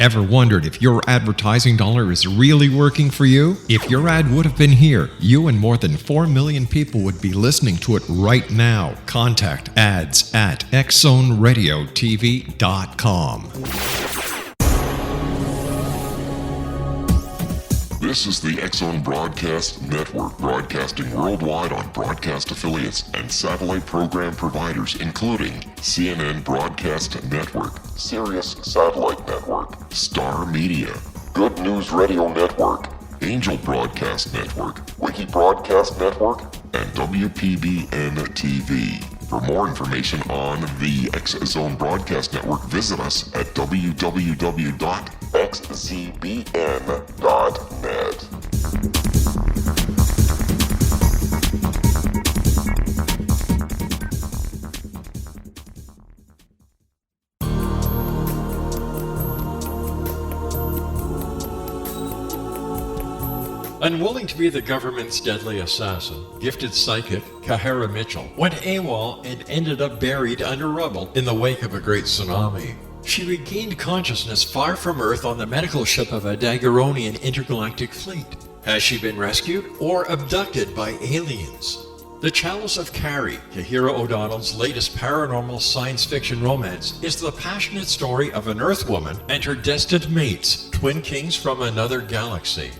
Ever wondered if your advertising dollar is really working for you? If your ad would have been here, you and more than 4 million people would be listening to it right now. Contact ads at xzoneradiotv.com. This is the X-Zone Broadcast Network, broadcasting worldwide on broadcast affiliates and satellite program providers, including CNN Broadcast Network, Sirius Satellite Network, Star Media, Good News Radio Network, Angel Broadcast Network, Wiki Broadcast Network, and WPBN TV. For more information on the X-Zone Broadcast Network, visit us at www.xzbn.net. Unwilling to be the government's deadly assassin, gifted psychic Kahara Mitchell went AWOL and ended up buried under rubble in the wake of a great tsunami. She regained consciousness far from Earth on the medical ship of a Daguerreonian intergalactic fleet. Has she been rescued or abducted by aliens? The Chalice of Carrie, Kahira O'Donnell's latest paranormal science fiction romance, is the passionate story of an Earth woman and her destined mates, twin kings from another galaxy.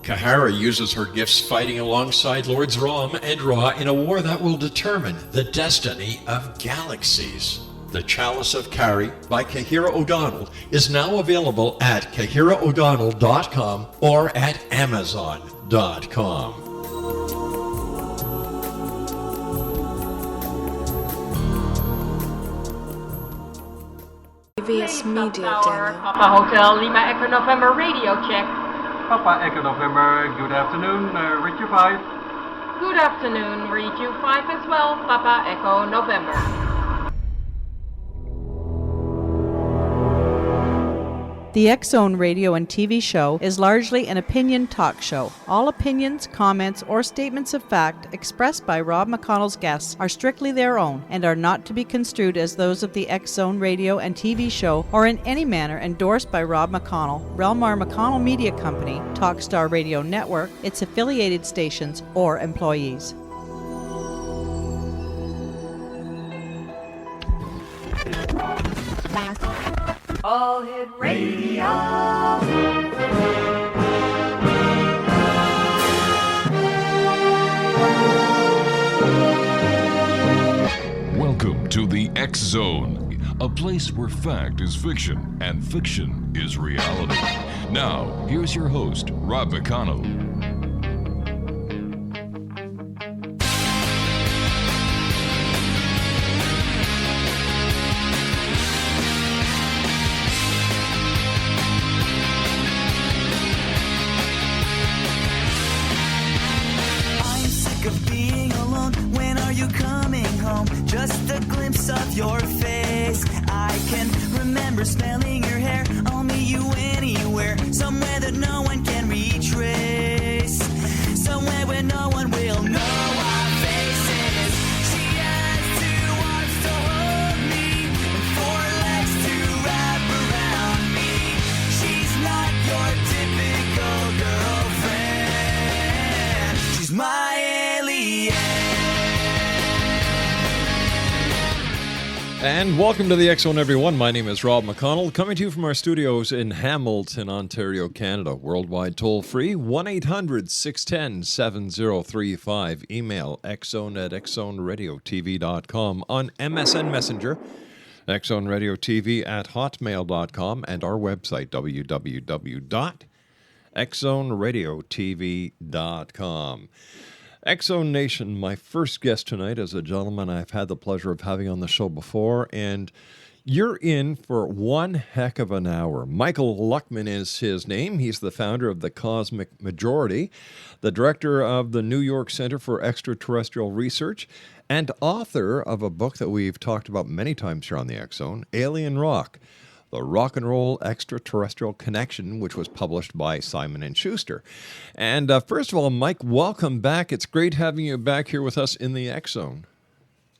Kahara uses her gifts fighting alongside Lords Rom and Ra in a war that will determine the destiny of galaxies. The Chalice of Carrie by Kahira O'Donnell is now available at KahiraO'Donnell.com or at Amazon.com. VS Media Demo. Papa Hotel Lima Echo November radio check. Papa Echo November, good afternoon, read you 5. Good afternoon, read you 5 as well, Papa Echo November. The X-Zone radio and TV show is largely an opinion talk show. All opinions, comments, or statements of fact expressed by Rob McConnell's guests are strictly their own and are not to be construed as those of the X-Zone radio and TV show or in any manner endorsed by Rob McConnell, Relmar McConnell Media Company, Talkstar Radio Network, its affiliated stations, or employees. All Hit Radio. Welcome to the X-Zone, a place where fact is fiction and fiction is reality. Now, here's your host, Rob McConnell. Just a glimpse of your face. I can remember smelling your hair. I'll meet you anywhere, somewhere that no one can retrace, somewhere where no one will know our faces. She has 2 arms to hold me and 4 legs to wrap around me. She's not your typical girlfriend. She's my alien. And welcome to the X-Zone, everyone. My name is Rob McConnell, coming to you from our studios in Hamilton, Ontario, Canada. Worldwide toll-free, 1-800-610-7035. Email xzone@xzoneradiotv.com. On MSN Messenger, xzoneradiotv@hotmail.com. And our website, www.xzoneradiotv.com. X-Zone Nation, my first guest tonight is a gentleman I've had the pleasure of having on the show before, and you're in for one heck of an hour. Michael Luckman is his name. He's the founder of the Cosmic Majority, the director of the New York Center for Extraterrestrial Research, and author of a book that we've talked about many times here on the X-Zone, Alien Rock, The Rock and Roll Extraterrestrial Connection, which was published by Simon & Schuster. And first of all, Mike, welcome back. It's great having you back here with us in the X-Zone.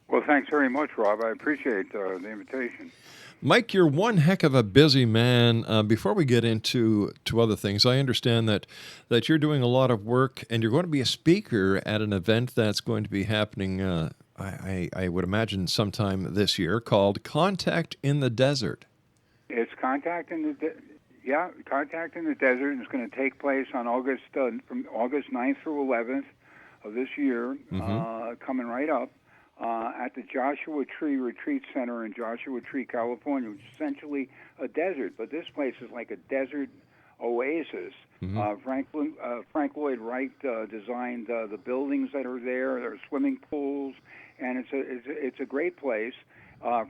Well, thanks very much, Rob. I appreciate the invitation. Mike, you're one heck of a busy man. Before we get into other things, I understand that you're doing a lot of work and you're going to be a speaker at an event that's going to be happening, I would imagine, sometime this year called Contact in the Desert. It's Contact in the Contact in the Desert. It's going to take place on from August 9th through 11th of this year, coming right up. At the Joshua Tree Retreat Center in Joshua Tree, California, which is essentially a desert. But this place is like a desert oasis. Frank Lloyd Wright designed the buildings that are there. There are swimming pools, and it's a great place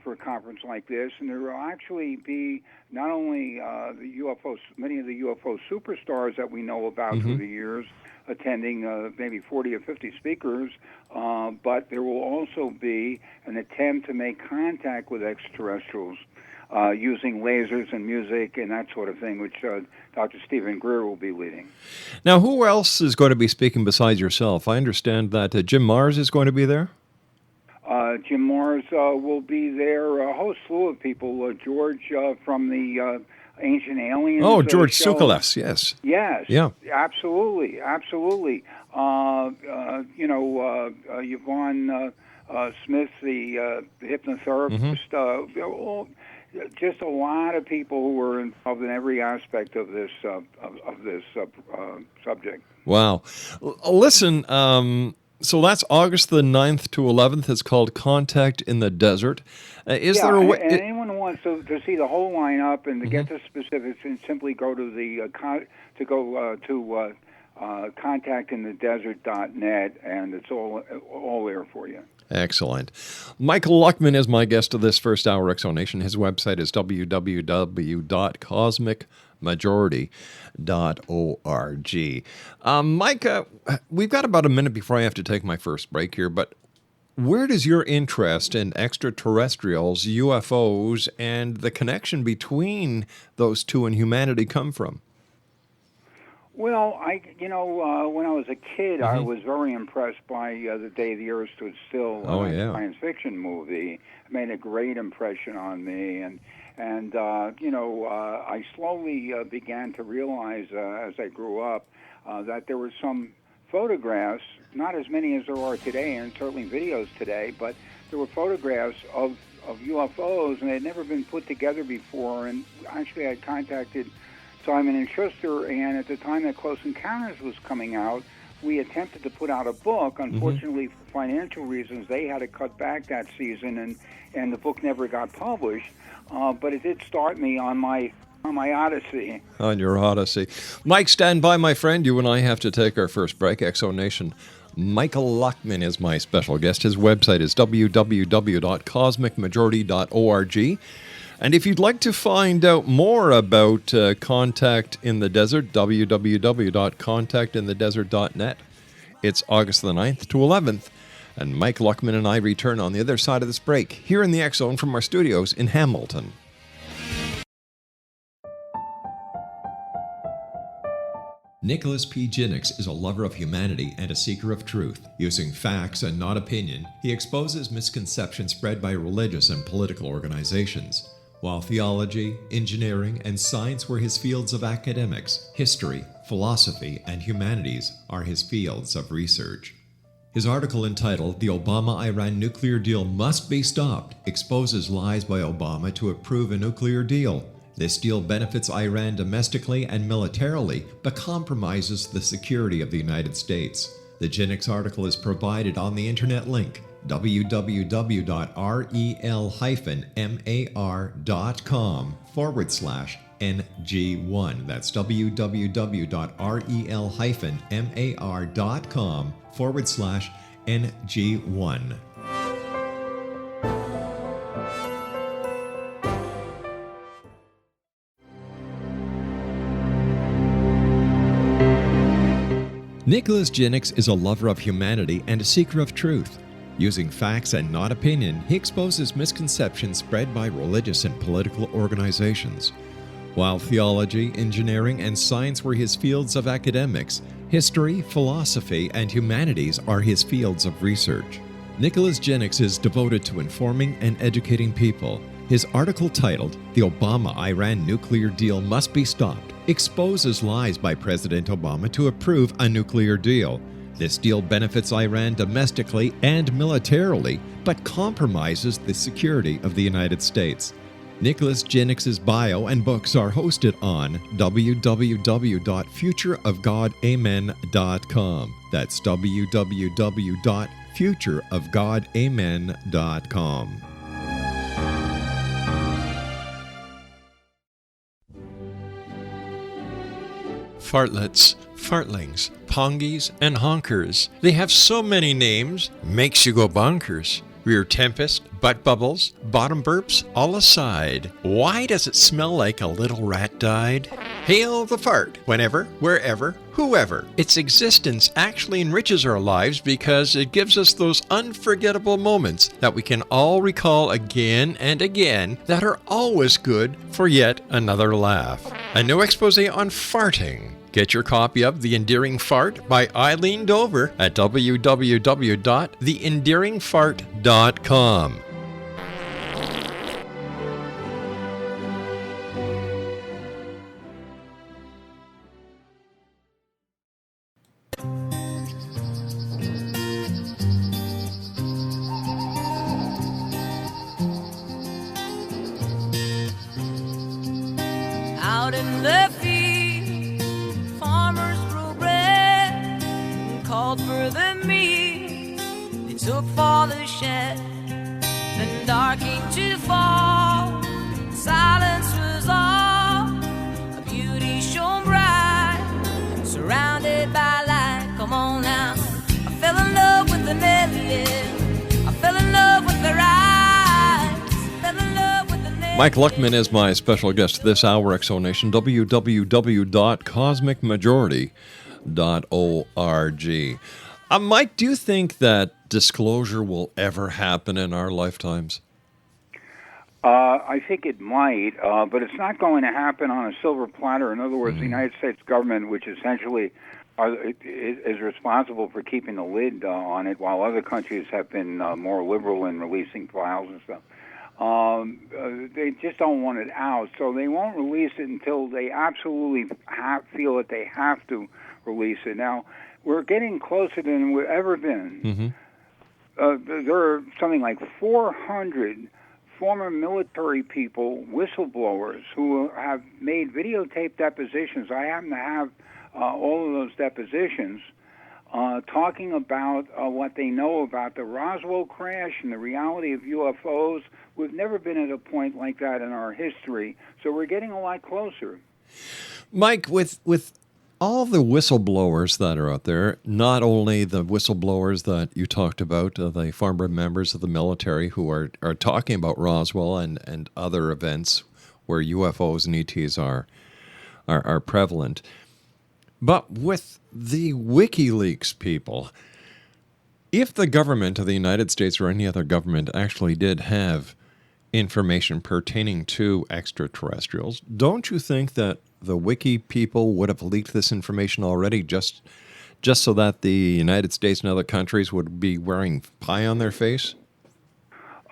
for a conference like this. And there will actually be not only many of the UFO superstars that we know about through the years, attending maybe 40 or 50 speakers, but there will also be an attempt to make contact with extraterrestrials using lasers and music and that sort of thing, which Dr. Stephen Greer will be leading. Now, who else is going to be speaking besides yourself? I understand that Jim Mars is going to be there? Jim Mars will be there, a whole slew of people. George from the Ancient Aliens. Oh, George Tsoukalos, yes. Yes. Yeah. Absolutely. Yvonne Smith, the hypnotherapist. Just a lot of people who were involved in every aspect of this subject. Wow. Listen, so that's August the 9th to 11th. It's called Contact in the Desert. Is there a way? And anyone who wants to see the whole lineup and to get the specifics, and simply go to the contactinthedesert.net, and it's all there for you. Excellent. Michael Luckman is my guest of this first hour, Exonation. His website is www.cosmicmajority.org. Mike, we've got about a minute before I have to take my first break here, but where does your interest in extraterrestrials, UFOs, and the connection between those two and humanity come from? Well, when I was a kid, I was very impressed by The Day the Earth Stood Still, science fiction movie. It made a great impression on me, and I slowly began to realize as I grew up that there were some photographs, not as many as there are today, and certainly videos today, but there were photographs of UFOs, and they had never been put together before. And actually, I contacted Simon & Schuster, and at the time that Close Encounters was coming out, we attempted to put out a book. Unfortunately, for financial reasons, they had to cut back that season, and the book never got published. But it did start me on my odyssey. On your odyssey. Mike, stand by, my friend. You and I have to take our first break. Exonation. Michael Luckman is my special guest. His website is www.cosmicmajority.org. And if you'd like to find out more about Contact in the Desert, www.contactinthedesert.net. It's August the 9th to 11th, and Mike Luckman and I return on the other side of this break, here in the X Zone from our studios in Hamilton. Nicholas P. Jennings is a lover of humanity and a seeker of truth. Using facts and not opinion, he exposes misconceptions spread by religious and political organizations. While theology, engineering, and science were his fields of academics, history, philosophy, and humanities are his fields of research. His article entitled "The Obama-Iran Nuclear Deal Must Be Stopped" exposes lies by Obama to approve a nuclear deal. This deal benefits Iran domestically and militarily, but compromises the security of the United States. The Jennings article is provided on the internet link www.rel-mar.com/NG1. That's www.rel-mar.com/NG1. Nicholas Jennings is a lover of humanity and a seeker of truth. Using facts and not opinion, he exposes misconceptions spread by religious and political organizations. While theology, engineering, and science were his fields of academics, history, philosophy, and humanities are his fields of research. Nicholas Jennings is devoted to informing and educating people. His article titled, "The Obama-Iran Nuclear Deal Must Be Stopped," exposes lies by President Obama to approve a nuclear deal. This deal benefits Iran domestically and militarily, but compromises the security of the United States. Nicholas Jenix's bio and books are hosted on www.futureofgodamen.com. That's www.futureofgodamen.com. Fartlets, fartlings, pongies, and honkers. They have so many names, makes you go bonkers. Rear tempest, butt bubbles, bottom burps, all aside. Why does it smell like a little rat died? Hail the fart, whenever, wherever, whoever. Its existence actually enriches our lives because it gives us those unforgettable moments that we can all recall again and again that are always good for yet another laugh. A new expose on farting. Get your copy of The Endearing Fart by Eileen Dover at www.theendearingfart.com. Out in the field, farmers grew bread and called for the meat. They took for the shed. Then dark came to fall. Silence was all. A beauty shone bright, surrounded by light. Come on now. I fell in love with the million. I fell in love with their eyes. Fell in love with the million. Mike Luckman is my special guest this hour, Exonation. www.cosmicmajority.org. Mike, do you think that disclosure will ever happen in our lifetimes? I think it might, but it's not going to happen on a silver platter. In other words, the United States government, which essentially is responsible for keeping the lid on it, while other countries have been more liberal in releasing files and stuff. They just don't want it out, so they won't release it until they absolutely feel that they have to release it. Now, we're getting closer than we've ever been. There are something like 400 former military people, whistleblowers, who have made videotape depositions. I happen to have all of those depositions, talking about what they know about the Roswell crash and the reality of UFOs. We've never been at a point like that in our history, so we're getting a lot closer. Mike, with all the whistleblowers that are out there, not only the whistleblowers that you talked about, the former members of the military who are talking about Roswell and other events where UFOs and ETs are prevalent, but with the WikiLeaks people, if the government of the United States or any other government actually did have information pertaining to extraterrestrials, don't you think that the Wiki people would have leaked this information already just so that the United States and other countries would be wearing pie on their face?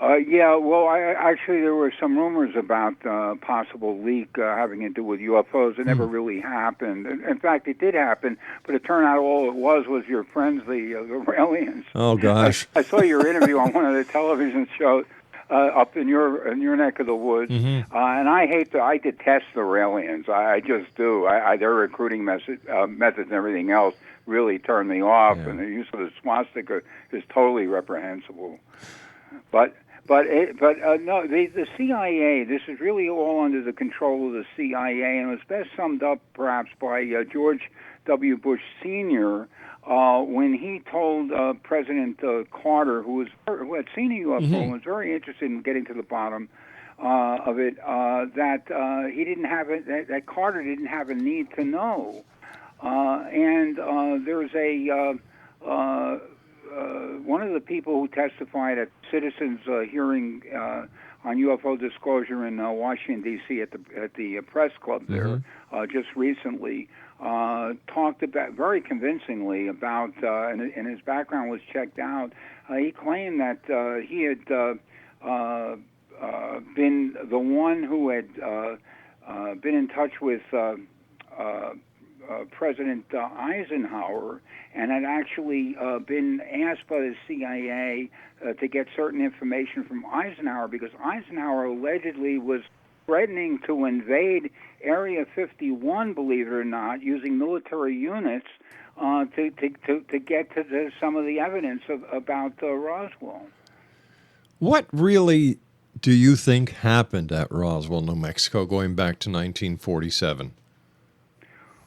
Yeah, well, actually there were some rumors about possible leak having to do with UFOs. It never really happened. In fact, it did happen, but it turned out all it was your friends, the aliens. Oh, gosh. I saw your interview on one of the television shows up in your neck of the woods, and I detest the aliens. I just do. Their recruiting methods and everything else really turn me off, and the use of the swastika is totally reprehensible. But no, the CIA, this is really all under the control of the CIA, and it was best summed up perhaps by George W. Bush Sr. When he told President Carter, who had seen a UFO and was very interested in getting to the bottom of it, that he didn't have it, that Carter didn't have a need to know. And there's one of the people who testified at Citizens' hearing on UFO disclosure in Washington, D.C. at the press club there just recently talked about very convincingly about, and his background was checked out. He claimed that he had been the one who had been in touch with President Eisenhower and had actually been asked by the CIA to get certain information from Eisenhower, because Eisenhower allegedly was threatening to invade Area 51, believe it or not, using military units to get to some of the evidence about Roswell. What really do you think happened at Roswell, New Mexico, going back to 1947?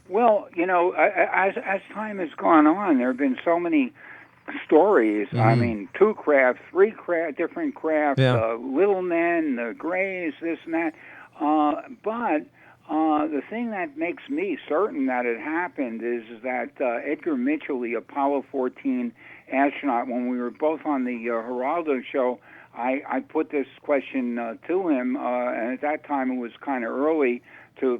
Well, as time has gone on, there have been so many stories. Mm-hmm. I mean, 2 craft, 3 craft, different craft, Yeah. little men, the Greys, this and that. But the thing that makes me certain that it happened is that Edgar Mitchell, the Apollo 14 astronaut, when we were both on the Geraldo show, I put this question to him, and at that time it was kind of early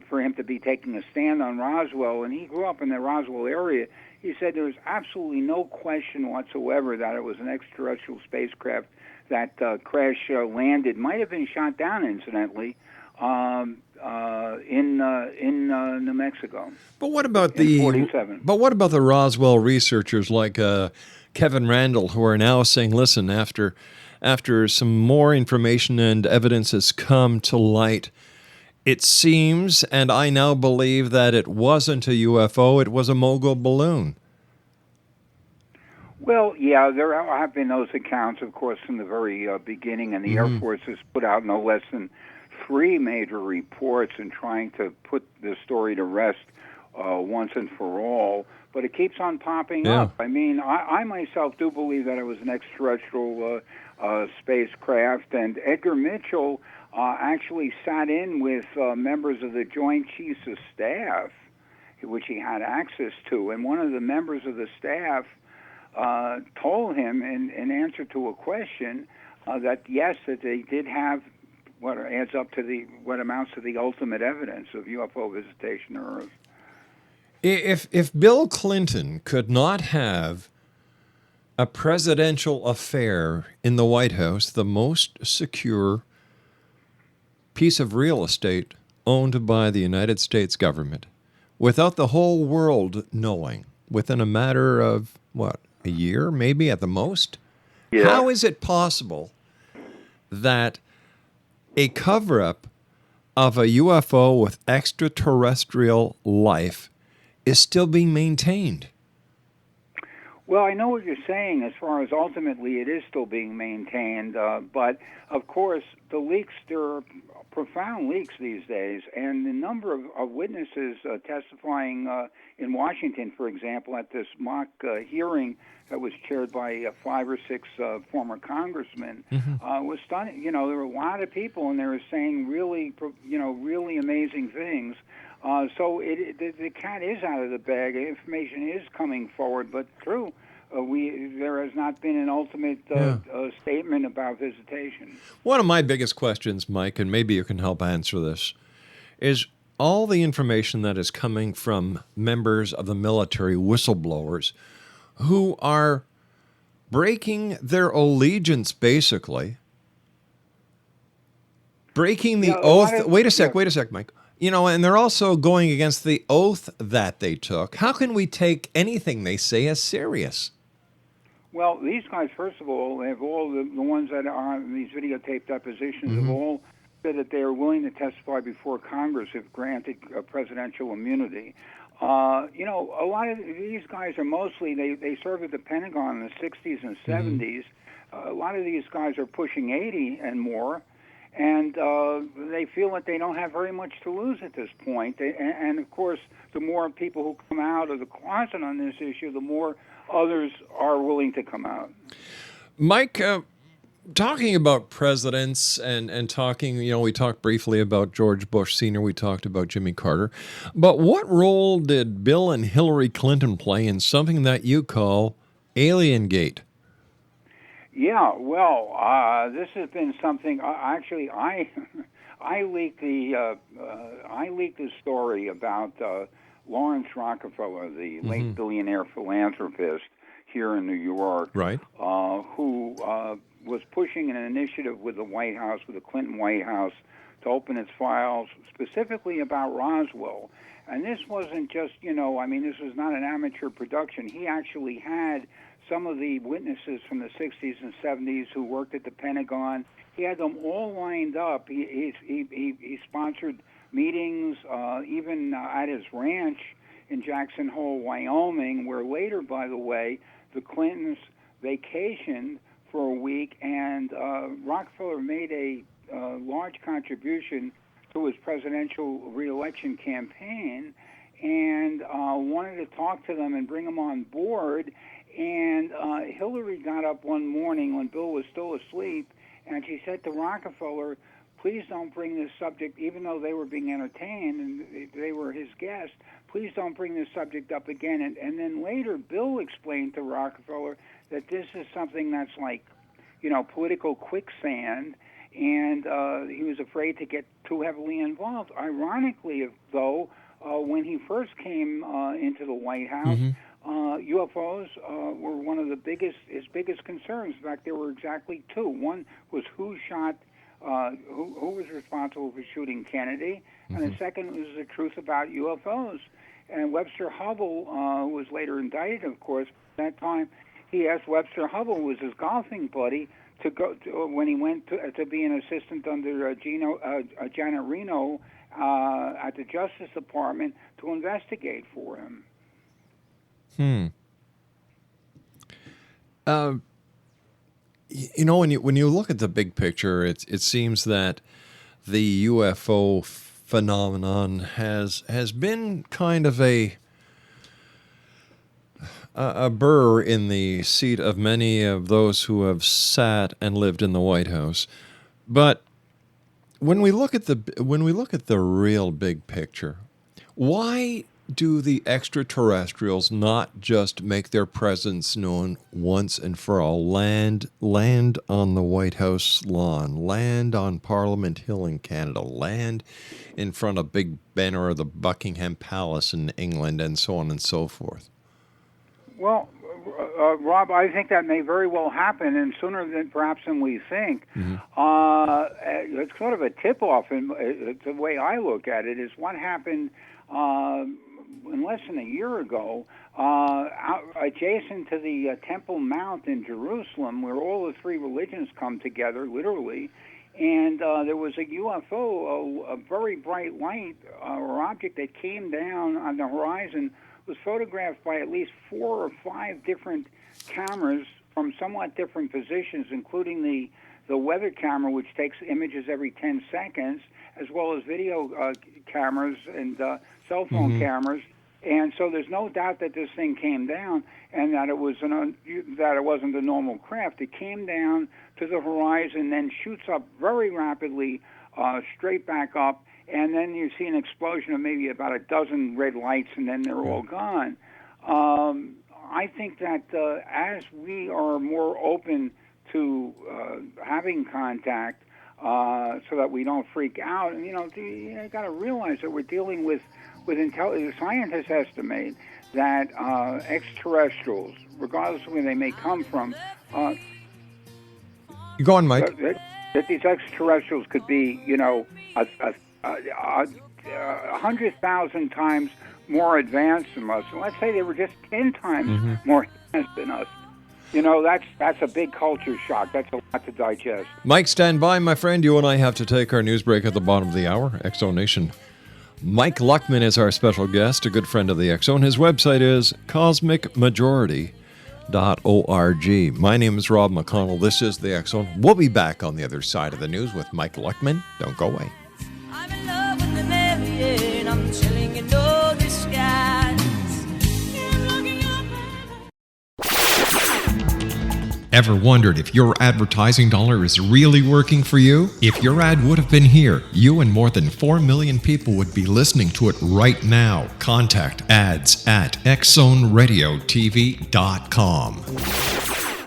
for him to be taking a stand on Roswell, and he grew up in the Roswell area. He said there was absolutely no question whatsoever that it was an extraterrestrial spacecraft that crash landed, might have been shot down, incidentally, in New Mexico. But what about But what about the Roswell researchers like Kevin Randall, who are now saying, listen, after some more information and evidence has come to light, it seems, and I now believe, that it wasn't a UFO, it was a mogul balloon. Well, yeah, there have been those accounts, of course, from the very beginning, and the Air Force has put out no less than 3 major reports in trying to put the story to rest once and for all. But it keeps on popping up. I mean, I myself do believe that it was an extraterrestrial spacecraft, and Edgar Mitchell actually sat in with members of the Joint Chiefs of Staff, which he had access to, and one of the members of the staff told him in answer to a question that yes, that they did have what adds up to what amounts to the ultimate evidence of UFO visitation to Earth. If Bill Clinton could not have a presidential affair in the White House, the most secure piece of real estate owned by the United States government, without the whole world knowing, within a matter of, a year, maybe at the most? Yeah. How is it possible that a cover-up of a UFO with extraterrestrial life is still being maintained? Well, I know what you're saying as far as ultimately it is still being maintained, but of course the leaks, there are profound leaks these days, and the number of witnesses testifying in Washington, for example, at this mock hearing that was chaired by 5 or 6 former congressmen was stunning. There were a lot of people, and they were saying really amazing things. So the cat is out of the bag. Information is coming forward, but true, there has not been an ultimate statement about visitation. One of my biggest questions, Mike, and maybe you can help answer this, is all the information that is coming from members of the military, whistleblowers, who are breaking their allegiance, basically, breaking the oath. Wait a sec, Mike. And they're also going against the oath that they took. How can we take anything they say as serious? Well, these guys, first of all, have all the ones that are on these videotaped depositions have all said that they are willing to testify before Congress if granted presidential immunity. A lot of these guys are mostly, they served at the Pentagon in the 60s and 70s. A lot of these guys are pushing 80 and more. And they feel that they don't have very much to lose at this point. And of course, the more people who come out of the closet on this issue, the more others are willing to come out. Mike, talking about presidents and talking, we talked briefly about George Bush Sr., we talked about Jimmy Carter. But what role did Bill and Hillary Clinton play in something that you call Aliengate? Yeah, well, this has been something. Actually, I leaked the story about Lawrence Rockefeller, the late billionaire philanthropist here in New York, right? Who was pushing an initiative with the White House, with the Clinton White House, to open its files specifically about Roswell. And this wasn't just, this was not an amateur production. He actually had some of the witnesses from the 60s and 70s who worked at the Pentagon. He had them all lined up. He sponsored meetings, even at his ranch in Jackson Hole, Wyoming, where later, by the way, the Clintons vacationed for a week, and Rockefeller made a large contribution to his presidential re-election campaign, and wanted to talk to them and bring them on board. And Hillary got up one morning when Bill was still asleep, and she said to Rockefeller, please don't bring this subject, even though they were being entertained and they were his guests, please don't bring this subject up again. And then later, Bill explained to Rockefeller that this is something that's like, political quicksand, and he was afraid to get too heavily involved. Ironically, though, when he first came into the White House, UFOs were one of his biggest concerns. In fact, there were exactly two. One was who was responsible for shooting Kennedy, and the second was the truth about UFOs. And Webster Hubble was later indicted, of course. At that time, he asked Webster Hubble, who was his golfing buddy, to go when he went to be an assistant under Janet Reno at the Justice Department to investigate for him. When you look at the big picture, it seems that the UFO phenomenon has been kind of a burr in the seat of many of those who have sat and lived in the White House. But when we look at the real big picture, why do the extraterrestrials not just make their presence known once and for all? Land on the White House lawn, land on Parliament Hill in Canada, land in front of Big Ben or the Buckingham Palace in England, and so on and so forth. Well, Rob, I think that may very well happen, and sooner than we think. It's sort of a tip-off, and the way I look at it is what happened in less than a year ago, adjacent to the Temple Mount in Jerusalem, where all the three religions come together, literally, and there was a UFO, a very bright light or object that came down on the horizon, was photographed by at least 4 or 5 different cameras from somewhat different positions, including the weather camera, which takes images every 10 seconds, as well as video cameras and cell phone cameras. And so there's no doubt that this thing came down, and that it wasn't a normal craft. It came down to the horizon, then shoots up very rapidly, straight back up, and then you see an explosion of maybe about a dozen red lights, and then they're all gone. I think that as we are more open to having contact, so that we don't freak out, and you got to realize that we're dealing with intelligence. Scientists estimate that extraterrestrials, regardless of where they may come from, go on, Mike. That these extraterrestrials could be, 100,000 times more advanced than us. And let's say they were just 10 times more advanced than us. That's a big culture shock. That's a lot to digest. Mike, stand by, my friend. You and I have to take our news break at the bottom of the hour. X-Zone Mike Luckman is our special guest, a good friend of the X-Zone. His website is cosmicmajority.org. My name is Rob McConnell. This is the X-Zone. We'll be back on the other side of the news with Mike Luckman. Don't go away. I'm in love with the Mary, and I'm chilling in no disguise. Ever wondered if your advertising dollar is really working for you? If your ad would have been here, you and more than 4 million people would be listening to it right now. Contact ads at xzoneradiotv.com.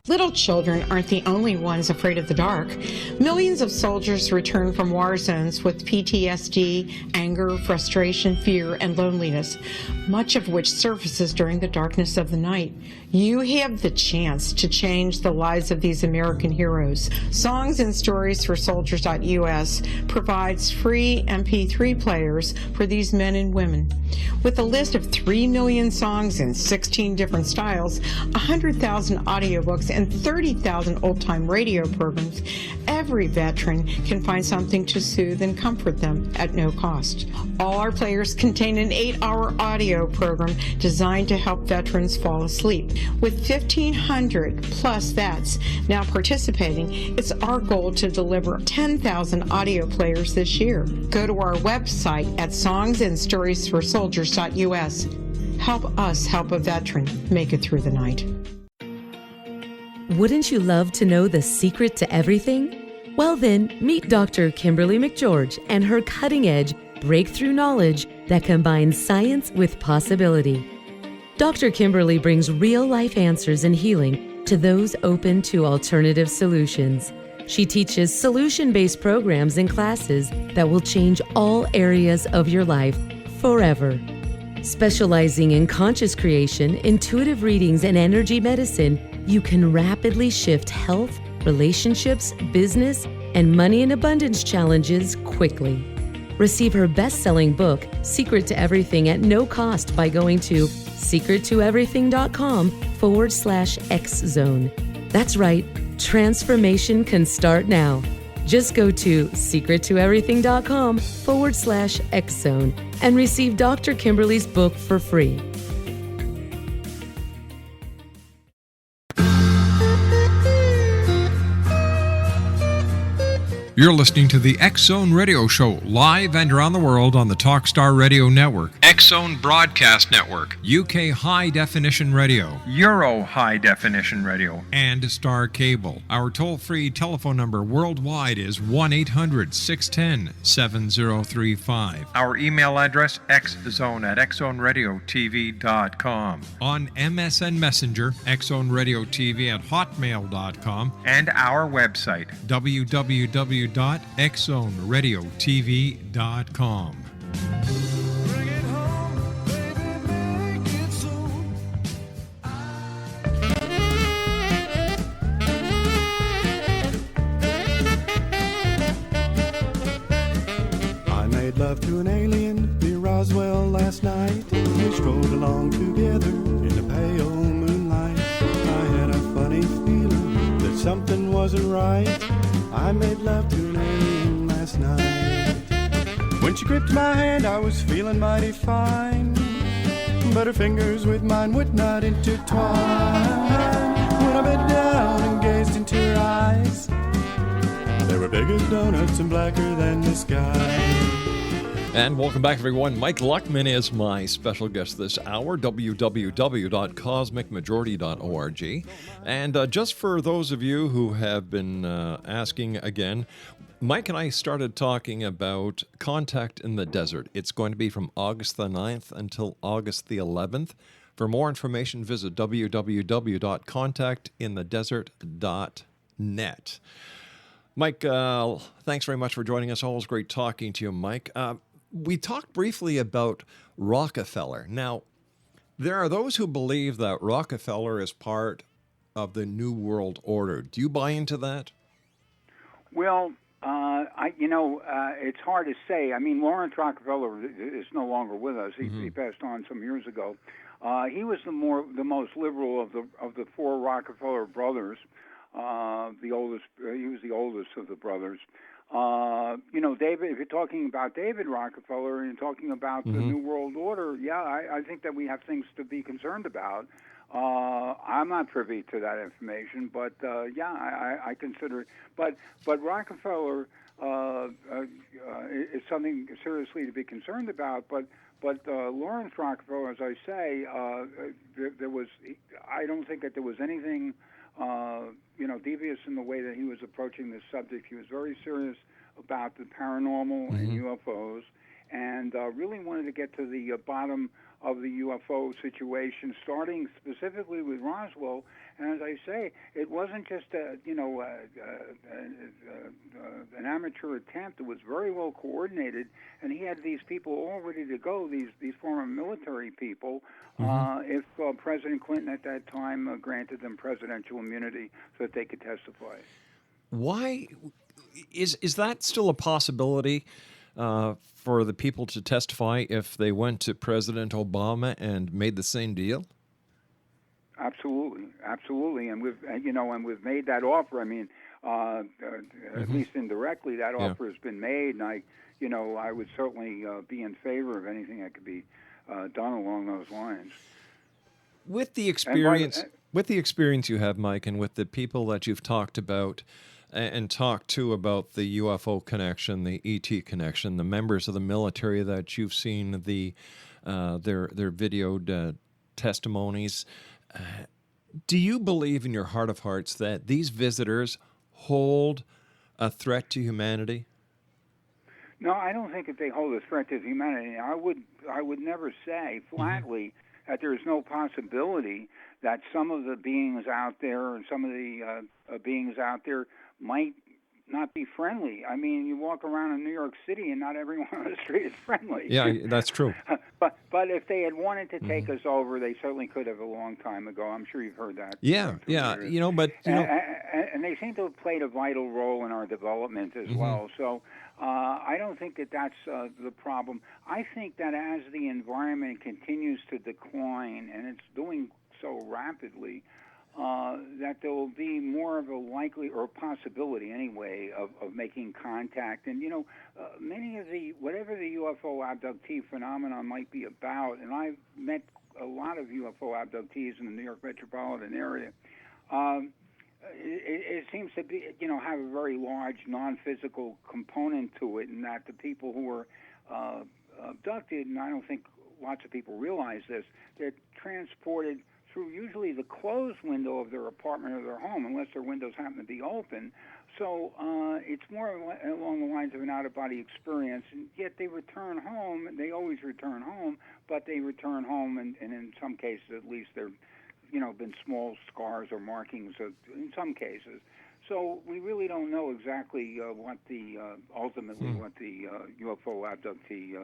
Little children aren't the only ones afraid of the dark. Millions of soldiers return from war zones with PTSD, anger, frustration, fear, and loneliness, much of which surfaces during the darkness of the night. You have the chance to change the lives of these American heroes. Songs and Stories for Soldiers.us provides free MP3 players for these men and women. With a list of 3 million songs in 16 different styles, 100,000 audiobooks, and 30,000 old-time radio programs, every veteran can find something to soothe and comfort them at no cost. All our players contain an 8-hour audio program designed to help veterans fall asleep. With 1,500 plus vets now participating, it's our goal to deliver 10,000 audio players this year. Go to our website at songsandstoriesforsoldiers.us. Help us help a veteran make it through the night. Wouldn't you love to know the secret to everything? Well then, meet Dr. Kimberly McGeorge and her cutting-edge breakthrough knowledge that combines science with possibility. Dr. Kimberly brings real-life answers and healing to those open to alternative solutions. She teaches solution-based programs and classes that will change all areas of your life forever. Specializing in conscious creation, intuitive readings, and energy medicine, you can rapidly shift health, relationships, business, and money and abundance challenges quickly. Receive her best-selling book, Secret to Everything, at no cost by going to secrettoeverything.com/X-Zone. That's right, transformation can start now. Just go to secrettoeverything.com/X-Zone and receive Dr. Kimberly's book for free. You're listening to the X-Zone Radio Show, live and around the world on the Talkstar Radio Network, X-Zone Broadcast Network, UK High Definition Radio, Euro High Definition Radio, and Star Cable. Our toll-free telephone number worldwide is 1-800-610-7035. Our email address, xzone@xzoneradiotv.com. On MSN Messenger, xzoneradiotv@hotmail.com, and our website, www.xzoneradiotv.com. I made love to an alien near Roswell last night. We strolled along together in the pale moonlight. I had a funny feeling that something wasn't right. I made love to an alien last night. When she gripped my hand, I was feeling mighty fine, but her fingers with mine would not intertwine. When I bent down and gazed into her eyes, they were big as donuts and blacker than the sky. And welcome back, everyone. Mike Luckman is my special guest this hour, www.cosmicmajority.org. And just for those of you who have been asking again, Mike and I started talking about Contact in the Desert. It's going to be from August the 9th until August the 11th. For more information, visit www.contactinthedesert.net. Mike, thanks very much for joining us. Always great talking to you, Mike. We talked briefly about Rockefeller. Now, there are those who believe that Rockefeller is part of the New World Order. Do you buy into that? Well, it's hard to say. I mean, Lawrence Rockefeller is no longer with us. He passed on some years ago. He was the most liberal of the four Rockefeller brothers. He was the oldest of the brothers. David, if you're talking about David Rockefeller and you're talking about the New World Order, I think that we have things to be concerned about. I'm not privy to that information, but I consider it. But Rockefeller is something seriously to be concerned about. But Lawrence Rockefeller, as I say, there was. I don't think that there was anything devious in the way that he was approaching this subject. He was very serious about the paranormal and UFOs, and really wanted to get to the bottom of the UFO situation, starting specifically with Roswell. And as I say, it wasn't just an amateur attempt. It was very well coordinated, and he had these people all ready to go, these former military people, if President Clinton at that time granted them presidential immunity so that they could testify. Why is that still a possibility for the people to testify if they went to President Obama and made the same deal? Absolutely, and we've made that offer. I mean, at least indirectly, that offer has been made, and I would certainly be in favor of anything that could be done along those lines. With the experience you have, Mike, and with the people that you've talked about and talked to about the UFO connection, the ET connection, the members of the military that you've seen their videoed testimonies, do you believe in your heart of hearts that these visitors hold a threat to humanity? No, I don't think that they hold a threat to humanity. I would never say flatly that there is no possibility that some of the beings out there and some of the beings out there might not be friendly. I mean, you walk around in New York City and not everyone on the street is friendly. Yeah, that's true. But if they had wanted to take us over, they certainly could have a long time ago. I'm sure you've heard that. Yeah. And they seem to have played a vital role in our development as well. So I don't think that that's the problem. I think that as the environment continues to decline, and it's doing so rapidly, that there will be more of a likely or possibility anyway of making contact. And many of whatever the UFO abductee phenomenon might be about, and I've met a lot of UFO abductees in the New York metropolitan area. It seems to be have a very large non-physical component to it, and that the people who were abducted, and I don't think lots of people realize this, they're transported through usually the closed window of their apartment or their home, unless their windows happen to be open. So it's more along the lines of an out-of-body experience, and yet they return home. They always return home, but they return home, and in some cases at least there been small scars or markings in some cases. So we really don't know exactly what the UFO abductee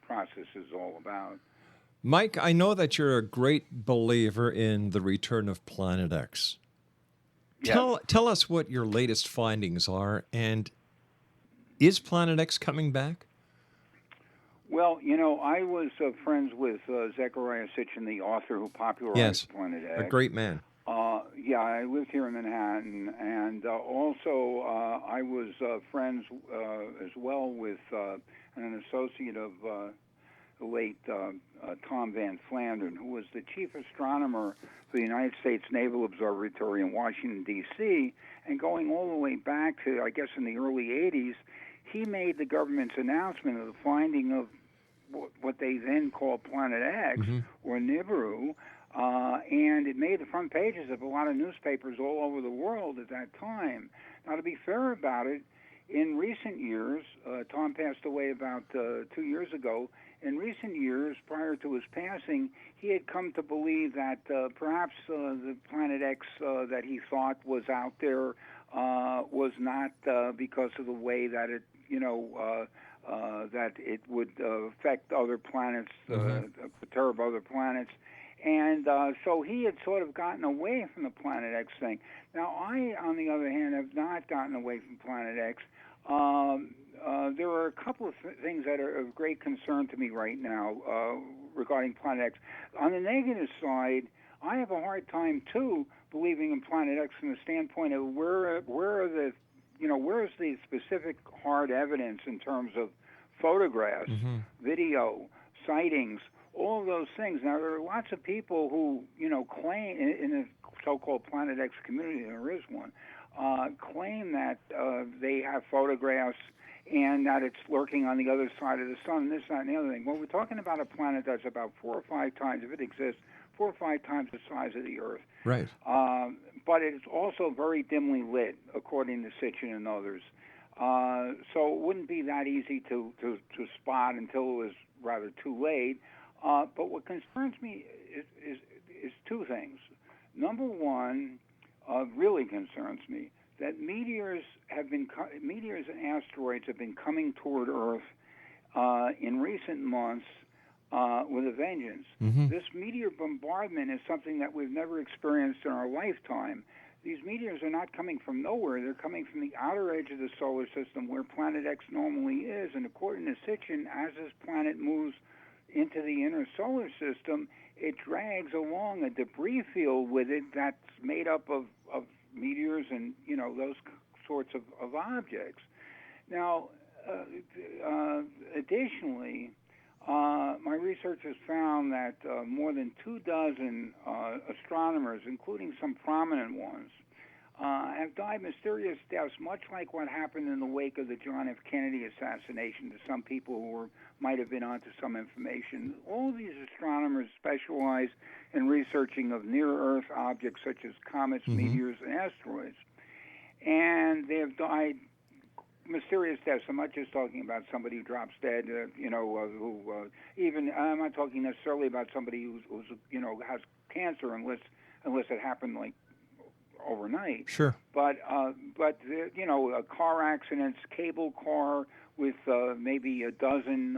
process is all about. Mike, I know that you're a great believer in the return of Planet X. Yes. Tell us what your latest findings are, and is Planet X coming back? Well, I was friends with Zecharia Sitchin, the author who popularized Planet X. A great man. I lived here in Manhattan, and also I was friends as well with an associate of the late Tom Van Flandern, who was the chief astronomer for the United States Naval Observatory in Washington, D.C., and going all the way back to, I guess, in the early 80s, he made the government's announcement of the finding of what they then called Planet X, or Nibiru, and it made the front pages of a lot of newspapers all over the world at that time. Now, to be fair about it, in recent years, Tom passed away about 2 years ago. In recent years, prior to his passing, he had come to believe that perhaps the Planet X that he thought was out there was not because of the way that it, that it would affect other planets, perturb other planets. And so he had sort of gotten away from the Planet X thing. Now, I, on the other hand, have not gotten away from Planet X. There are a couple of things that are of great concern to me right now regarding Planet X. On the negative side, I have a hard time, too, believing in Planet X from the standpoint of where's the specific hard evidence in terms of photographs, video, sightings, all of those things. Now, there are lots of people who, claim in the so-called Planet X community, there is one, claim that they have photographs and that it's lurking on the other side of the sun, this, that, and the other thing. Well, we're talking about a planet that's about 4 or 5 times, if it exists, 4 or 5 times the size of the Earth. Right. But it's also very dimly lit, according to Sitchin and others. So it wouldn't be that easy to spot until it was rather too late. But what concerns me is two things. Number one, really concerns me that meteors and asteroids have been coming toward Earth in recent months with a vengeance. Mm-hmm. This meteor bombardment is something that we've never experienced in our lifetime. These meteors are not coming from nowhere. They're coming from the outer edge of the solar system where Planet X normally is. And according to Sitchin, as this planet moves into the inner solar system, it drags along a debris field with it that's made up of meteors and, those sorts of objects. Now, additionally, my research has found that more than 24 astronomers, including some prominent ones, have died mysterious deaths, much like what happened in the wake of the John F. Kennedy assassination to some people who might have been onto some information. All these astronomers specialize in researching of near-Earth objects such as comets, meteors, and asteroids. And they have died mysterious deaths. I'm not just talking about somebody who drops dead, I'm not talking necessarily about somebody who's has cancer unless it happened like overnight. Sure. But car accidents, cable car with maybe a dozen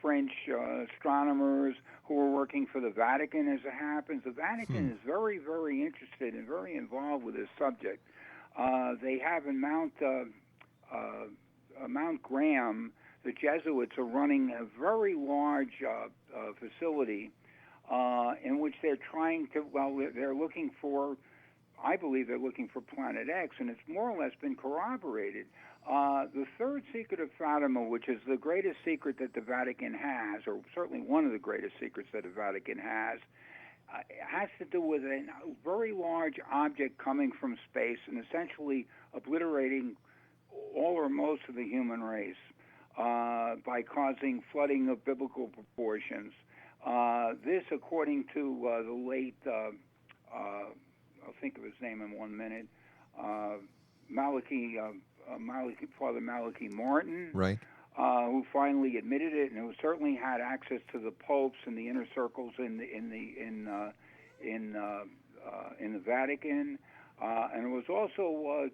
French astronomers who are working for the Vatican as it happens. The Vatican is very, very interested and very involved with this subject. They have in Mount Graham, the Jesuits are running a very large facility in which they're trying to, they're looking for, I believe they're looking for Planet X, and it's more or less been corroborated. The third secret of Fatima, which is the greatest secret that the Vatican has, or certainly one of the greatest secrets that the Vatican has to do with a very large object coming from space and essentially obliterating all or most of the human race by causing flooding of biblical proportions. This, according to the late, I'll think of his name in 1 minute, Father Malachi Martin, right, who finally admitted it, and who certainly had access to the popes and the inner circles in the Vatican, and it was also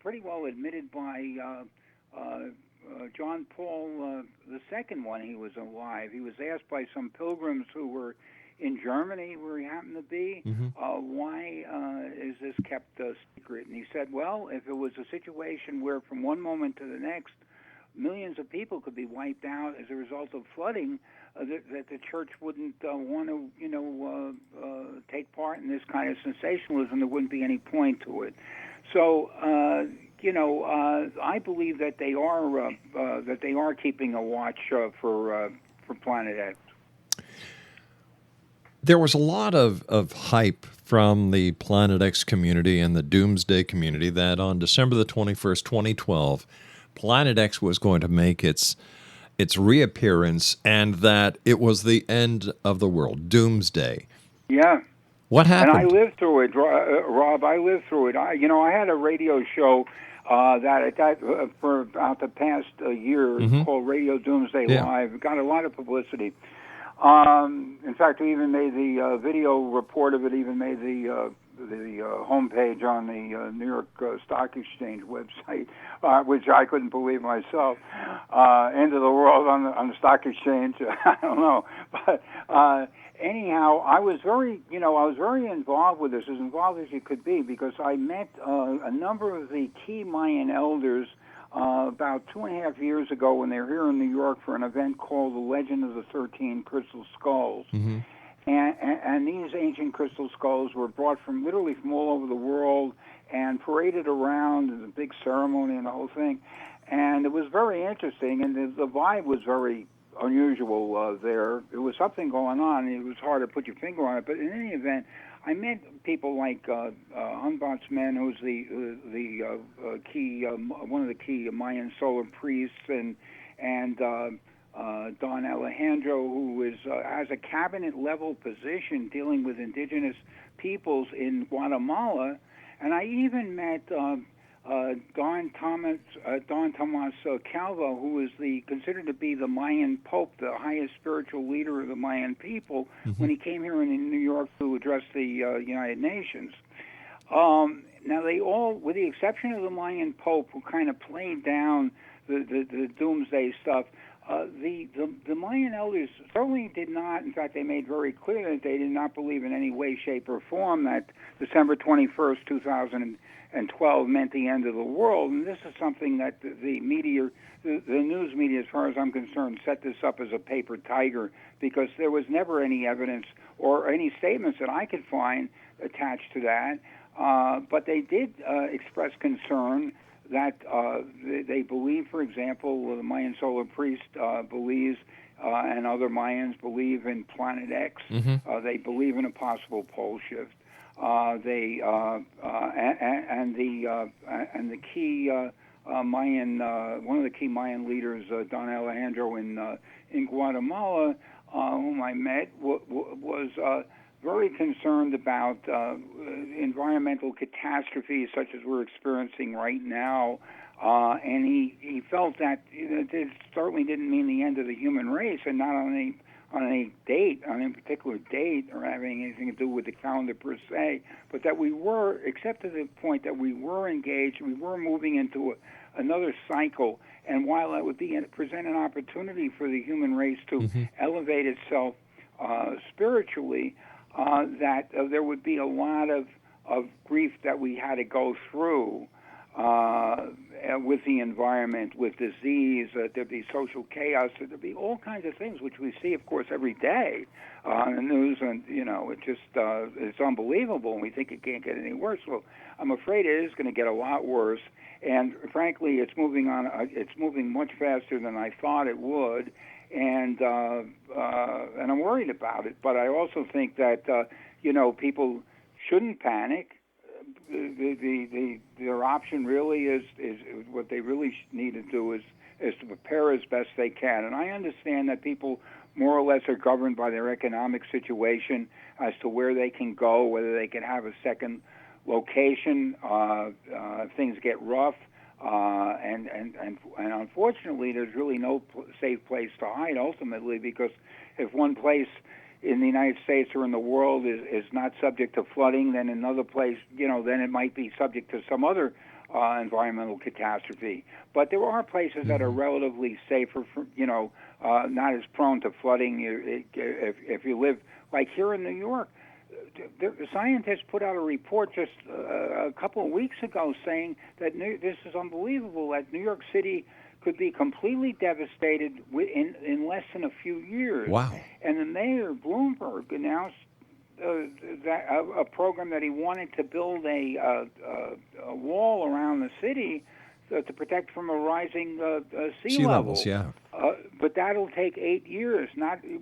pretty well admitted by John Paul II when he was alive. He was asked by some pilgrims who were in Germany, where he happened to be, why is this kept secret? And he said, well, if it was a situation where from one moment to the next, millions of people could be wiped out as a result of flooding, that the church wouldn't want to, take part in this kind of sensationalism. There wouldn't be any point to it. So, I believe that they are keeping a watch for Planet X. There was a lot of hype from the Planet X community and the Doomsday community that on December the 21st, 2012, Planet X was going to make its reappearance, and that it was the end of the world, Doomsday. Yeah. What happened? And I lived through it, Rob. I lived through it. I had a radio show that for about the past year called Radio Doomsday Live. It got a lot of publicity. In fact, we even made the video report of it. Even made the homepage on the New York Stock Exchange website, which I couldn't believe myself. End of the world on the stock exchange. I don't know, but anyhow, I was very involved with this, as involved as you could be, because I met a number of the key Mayan elders about 2.5 years ago when they were here in New York for an event called The Legend of the 13 Crystal Skulls. Mm-hmm. And these ancient crystal skulls were brought from all over the world and paraded around in a big ceremony and the whole thing. And it was very interesting, and the vibe was very unusual there. There was something going on, and it was hard to put your finger on it. But in any event, I met people like Ombudsman, who's the key one of the key Mayan solar priests, and Don Alejandro, who has a cabinet-level position dealing with indigenous peoples in Guatemala. And I even met Don Tomas Calvo, who is considered to be the Mayan Pope, the highest spiritual leader of the Mayan people, when he came here in New York to address the United Nations. Now, they all, with the exception of the Mayan Pope, who kind of played down the doomsday stuff, the Mayan elders certainly did not. In fact, they made very clear that they did not believe in any way, shape, or form that December 21st, 2012 meant the end of the world. And this is something that the media, the news media, as far as I'm concerned, set this up as a paper tiger, because there was never any evidence or any statements that I could find attached to that. But they did express concern that they believe, for example, the Mayan solar priest believes, and other Mayans believe in Planet X. They believe in a possible pole shift. And the key Mayan, one of the key Mayan leaders, Don Alejandro in Guatemala, whom I met, was very concerned about environmental catastrophes such as we're experiencing right now, and he felt that it certainly didn't mean the end of the human race, and not on any particular date, or having anything to do with the calendar per se, but that we were, except to the point that we were engaged, we were moving into another cycle, and while that would present an opportunity for the human race to elevate itself spiritually, that there would be a lot of grief that we had to go through with the environment, with disease, there'd be social chaos, there'd be all kinds of things which we see, of course, every day on the news, and it just it's unbelievable, and we think it can't get any worse. Well, I'm afraid it is going to get a lot worse, and frankly, it's moving on. It's moving much faster than I thought it would. And I'm worried about it, but I also think that people shouldn't panic. Their option really is what they really need to do is to prepare as best they can. And I understand that people more or less are governed by their economic situation as to where they can go, whether they can have a second location if things get rough. And unfortunately, there's really no safe place to hide ultimately, because if one place in the United States or in the world is not subject to flooding, then another place, then it might be subject to some other environmental catastrophe. But there are places that are relatively safer, not as prone to flooding. If you live, like here in New York, the scientists put out a report just a couple of weeks ago saying that this is unbelievable, that New York City could be completely devastated in less than a few years. Wow. And the mayor, Bloomberg, announced that a program that he wanted to build a wall around the city to protect from a rising sea levels, yeah. But that'll take 8 years.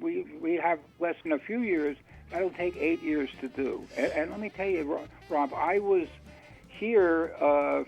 We have less than a few years. That'll take 8 years to do. And let me tell you, Rob, I was here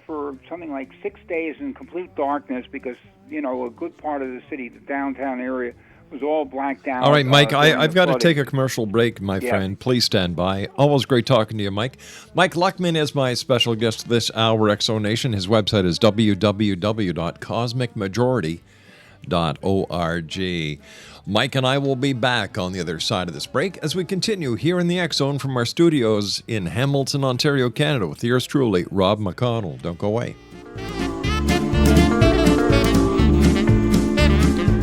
for something like 6 days in complete darkness because, a good part of the city, the downtown area, was all blacked out. All right, Mike, I've got to take a commercial break, my friend. Please stand by. Always great talking to you, Mike. Mike Luckman is my special guest this hour, Exonation. His website is www.cosmicmajority.org. Mike and I will be back on the other side of this break as we continue here in the X Zone from our studios in Hamilton, Ontario, Canada, with yours truly, Rob McConnell. Don't go away.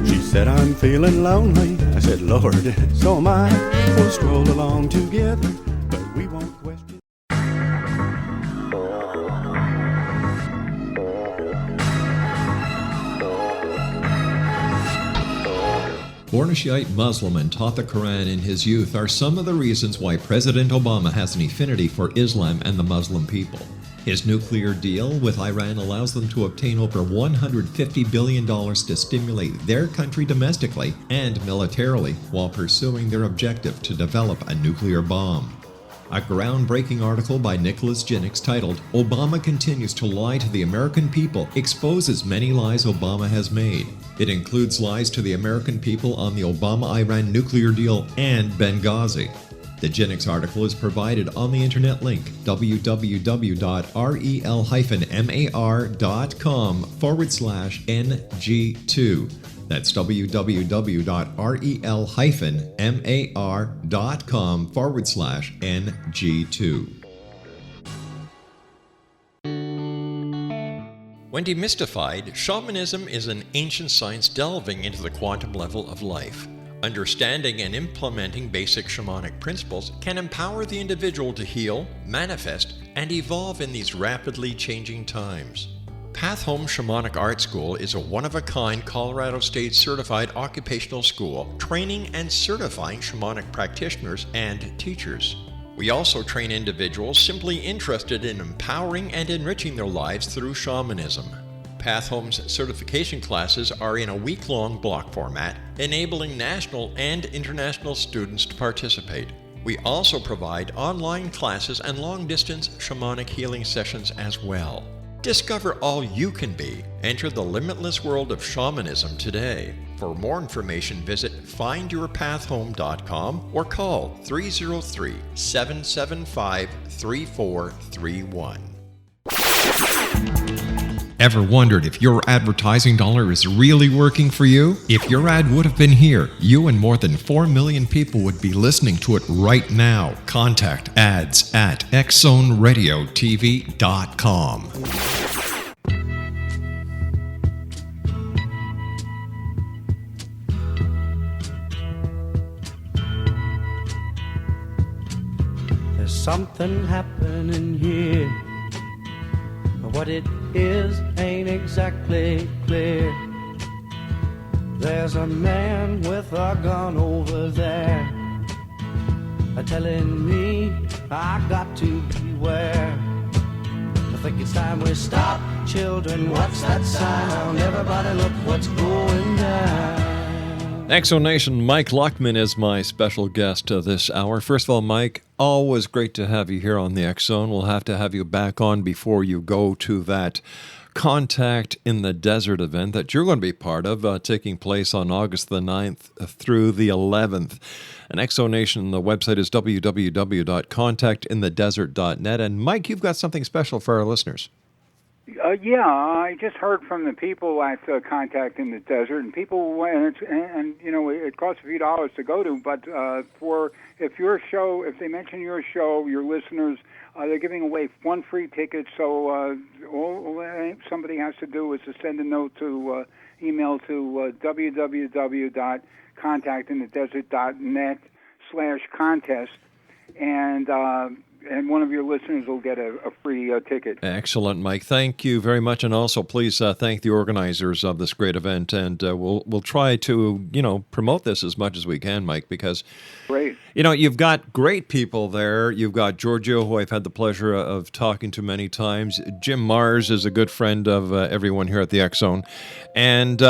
She said, I'm feeling lonely. I said, Lord, so am I. We'll stroll along together, but we won't question. Born a Shiite Muslim and taught the Quran in his youth are some of the reasons why President Obama has an affinity for Islam and the Muslim people. His nuclear deal with Iran allows them to obtain over $150 billion to stimulate their country domestically and militarily while pursuing their objective to develop a nuclear bomb. A groundbreaking article by Nicholas Jennings titled, Obama Continues to Lie to the American People, exposes many lies Obama has made. It includes lies to the American people on the Obama-Iran nuclear deal and Benghazi. The Genix article is provided on the internet link www.rel-mar.com/NG2. That's www.rel-mar.com/NG2. When demystified, shamanism is an ancient science delving into the quantum level of life. Understanding and implementing basic shamanic principles can empower the individual to heal, manifest, and evolve in these rapidly changing times. Path Home Shamanic Art School is a one-of-a-kind Colorado State certified occupational school training and certifying shamanic practitioners and teachers. We also train individuals simply interested in empowering and enriching their lives through shamanism. Path Home's certification classes are in a week-long block format, enabling national and international students to participate. We also provide online classes and long-distance shamanic healing sessions as well. Discover all you can be. Enter the limitless world of shamanism today. For more information, visit findyourpathhome.com or call 303-775-3431. Ever wondered if your advertising dollar is really working for you? If your ad would have been here, you and more than 4 million people would be listening to it right now. Contact ads at xzoneradiotv.com. There's something happening here. What it is ain't exactly clear. There's a man with a gun over there, telling me I got to beware. I think it's time we stop. Children, what's that sound? Everybody look what's going down. Exonation, Mike Luckman is my special guest this hour. First of all, Mike, always great to have you here on the X-Zone. We'll have to have you back on before you go to that Contact in the Desert event that you're going to be part of, taking place on August the 9th through the 11th. And Exonation, the website is www.contactinthedesert.net. And Mike, you've got something special for our listeners. Yeah, I just heard from the people at Contact in the Desert, and people went, and you know, it costs a few dollars to go to, but if they mention your show, your listeners, they're giving away one free ticket. So all somebody has to do is to send a note to email to www.contactinthedesert.net/contest, and one of your listeners will get a free ticket. Excellent, Mike. Thank you very much, and also please thank the organizers of this great event. And we'll try to promote this as much as we can, Mike, because great. You've got great people there. You've got Giorgio, who I've had the pleasure of talking to many times. Jim Mars is a good friend of everyone here at the X-Zone, and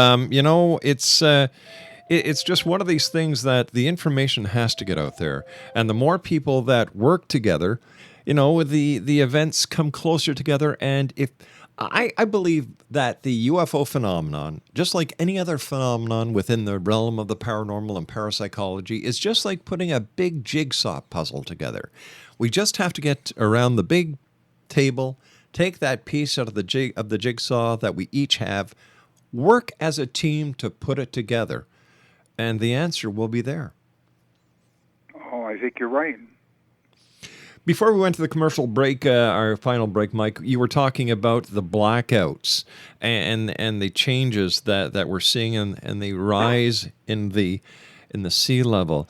It's just one of these things that the information has to get out there. And the more people that work together, the events come closer together. And if I believe that the UFO phenomenon, just like any other phenomenon within the realm of the paranormal and parapsychology, is just like putting a big jigsaw puzzle together. We just have to get around the big table, take that piece out of the jigsaw that we each have, work as a team to put it together. And the answer will be there. Oh, I think you're right. Before we went to the commercial break, our final break, Mike, you were talking about the blackouts and the changes that we're seeing and the rise in the sea level.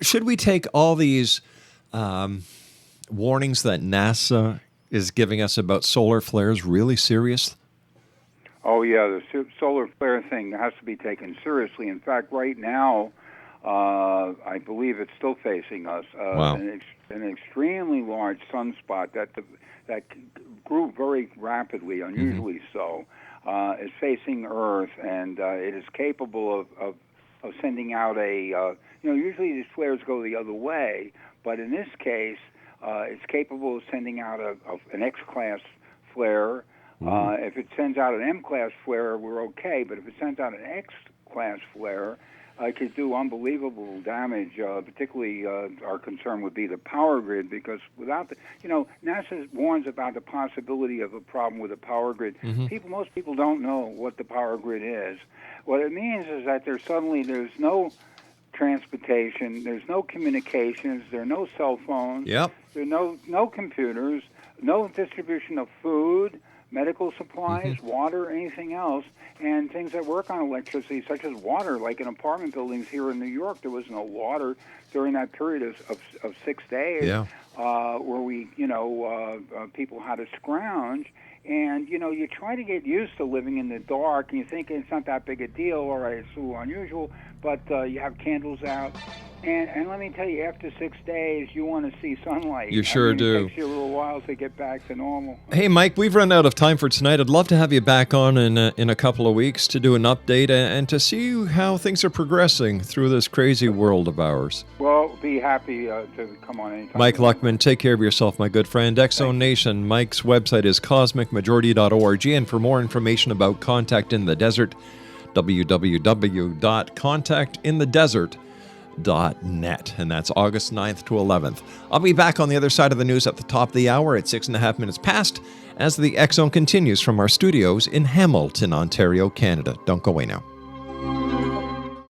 Should we take all these warnings that NASA is giving us about solar flares really serious? Oh, yeah, the solar flare thing has to be taken seriously. In fact, right now, I believe it's still facing us. Wow. An extremely large sunspot that grew very rapidly, unusually so, is facing Earth, and it is capable of sending out usually these flares go the other way, but in this case, it's capable of sending out an X-class flare. If it sends out an M-class flare, we're okay, but if it sends out an X-class flare, it could do unbelievable damage. Particularly, our concern would be the power grid, because without the, NASA warns about the possibility of a problem with the power grid. Most people don't know what the power grid is. What it means is that there's no transportation, there's no communications, there are no cell phones, there are no computers, no distribution of food, medical supplies, water, anything else, and things that work on electricity, such as water. Like in apartment buildings here in New York, there was no water during that period of 6 days, where we, people had to scrounge. And, you try to get used to living in the dark, and you think it's not that big a deal, all right, it's a little unusual, but you have candles out. And let me tell you, after 6 days, you want to see sunlight. You sure do. It takes you a little while to get back to normal. Hey, Mike, we've run out of time for tonight. I'd love to have you back on in a couple of weeks to do an update and to see how things are progressing through this crazy world of ours. Well, be happy to come on anytime. Mike Luckman, take care of yourself, my good friend. X-Zone Nation, Mike's website is cosmicmajority.org, and for more information about Contact in the Desert, www.contactinthedesert.net, and that's August 9th to 11th. I'll be back on the other side of the news at the top of the hour at 6.5 minutes past as the X-Zone continues from our studios in Hamilton, Ontario, Canada. Don't go away now.